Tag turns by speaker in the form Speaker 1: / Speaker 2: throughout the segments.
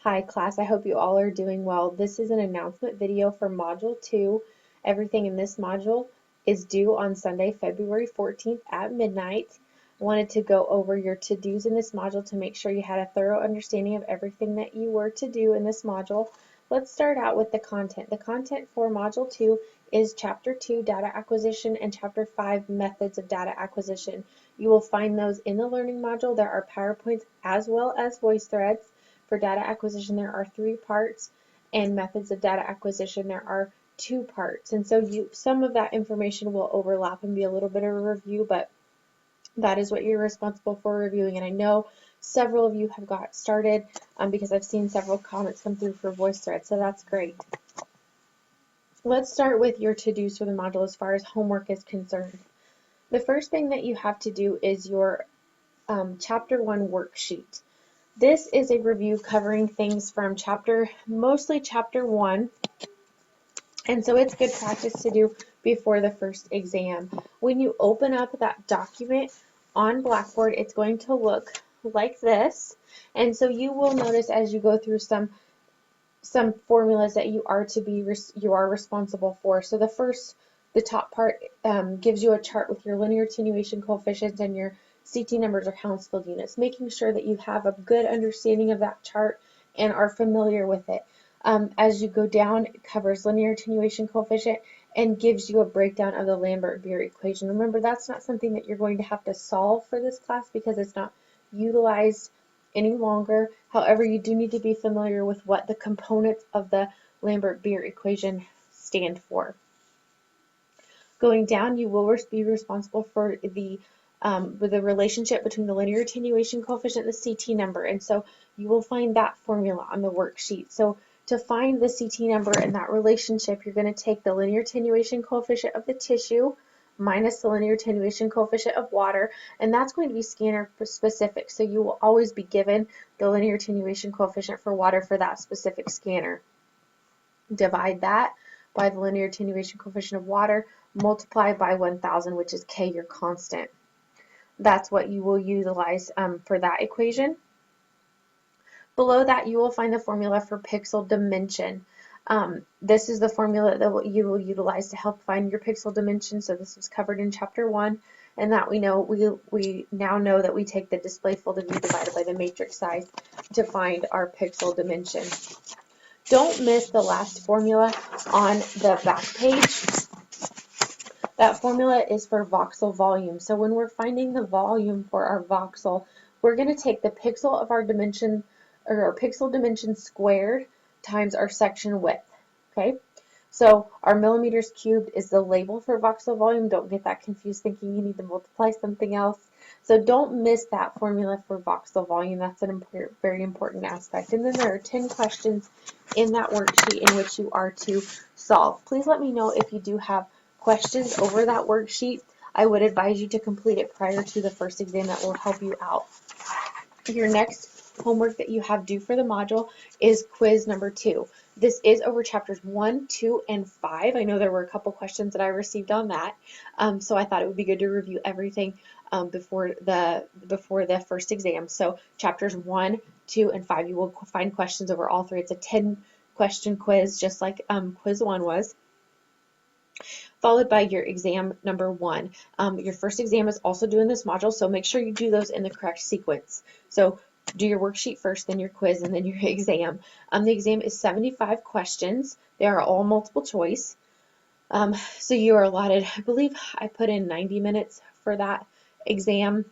Speaker 1: Hi class, I hope you all are doing well. This is an announcement video for Module 2. Everything in this module is due on Sunday, February 14th at midnight. I wanted to go over your to-dos in this module to make sure you had a thorough understanding of everything that you were to do in this module. Let's start out with the content. The content for Module 2 is Chapter 2, Data Acquisition, and Chapter 5, Methods of Data Acquisition. You will find those in the Learning module. There are PowerPoints as well as voice threads. For data acquisition, there are 3 parts, and methods of data acquisition, there are 2 parts. And so some of that information will overlap and be a little bit of a review, but that is what you're responsible for reviewing. And I know several of you have got started because I've seen several comments come through for voice threads, so that's great. Let's start with your to-dos for the module as far as homework is concerned. The first thing that you have to do is your Chapter 1 worksheet. This is a review covering things from mostly chapter 1, and so it's good practice to do before the first exam. When you open up that document on Blackboard, it's going to look like this, and so you will notice as you go through some formulas that you are responsible for. So the top part gives you a chart with your linear attenuation coefficients and your CT numbers or Hounsfield units, making sure that you have a good understanding of that chart and are familiar with it. As you go down, it covers linear attenuation coefficient and gives you a breakdown of the Lambert-Beer equation. Remember, that's not something that you're going to have to solve for this class because it's not utilized any longer. However, you do need to be familiar with what the components of the Lambert-Beer equation stand for. Going down, you will be responsible for with the relationship between the linear attenuation coefficient and the CT number, and so you will find that formula on the worksheet. So to find the CT number and that relationship, you're going to take the linear attenuation coefficient of the tissue minus the linear attenuation coefficient of water, and that's going to be scanner specific, so you will always be given the linear attenuation coefficient for water for that specific scanner. Divide that by the linear attenuation coefficient of water, multiply by 1000, which is K, your constant. That's what you will utilize for that equation. Below that, you will find the formula for pixel dimension. This is the formula that you will utilize to help find your pixel dimension. So this was covered in Chapter 1, and that we now know that we take the display field of view divided by the matrix size to find our pixel dimension. Don't miss the last formula on the back page. That formula is for voxel volume. So when we're finding the volume for our voxel, we're going to take the pixel of our dimension, or our pixel dimension squared times our section width. Okay? So our millimeters cubed is the label for voxel volume. Don't get that confused thinking you need to multiply something else. So don't miss that formula for voxel volume. That's a very important aspect. And then there are 10 questions in that worksheet in which you are to solve. Please let me know if you do have questions over that worksheet. I would advise you to complete it prior to the first exam. That will help you out. Your next homework that you have due for the module is quiz number 2. This is over chapters 1, 2, and 5. I know there were a couple questions that I received on that, so I thought it would be good to review everything before the first exam. So chapters 1, 2, and 5, you will find questions over all 3. It's a 10-question quiz, just like quiz 1 was, followed by your exam number 1. Your first exam is also due in this module, so make sure you do those in the correct sequence. So do your worksheet first, then your quiz, and then your exam. The exam is 75 questions. They are all multiple choice. So you are allotted, I believe I put in 90 minutes for that exam.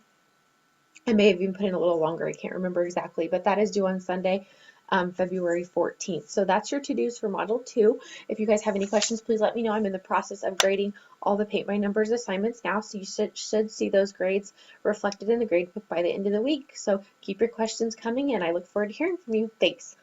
Speaker 1: I may have even put in a little longer. I can't remember exactly, but that is due on Sunday, February 14th. So that's your to-dos for Module 2. If you guys have any questions, please let me know. I'm in the process of grading all the Paint by Numbers assignments now, so you should see those grades reflected in the grade book by the end of the week. So keep your questions coming, and I look forward to hearing from you. Thanks.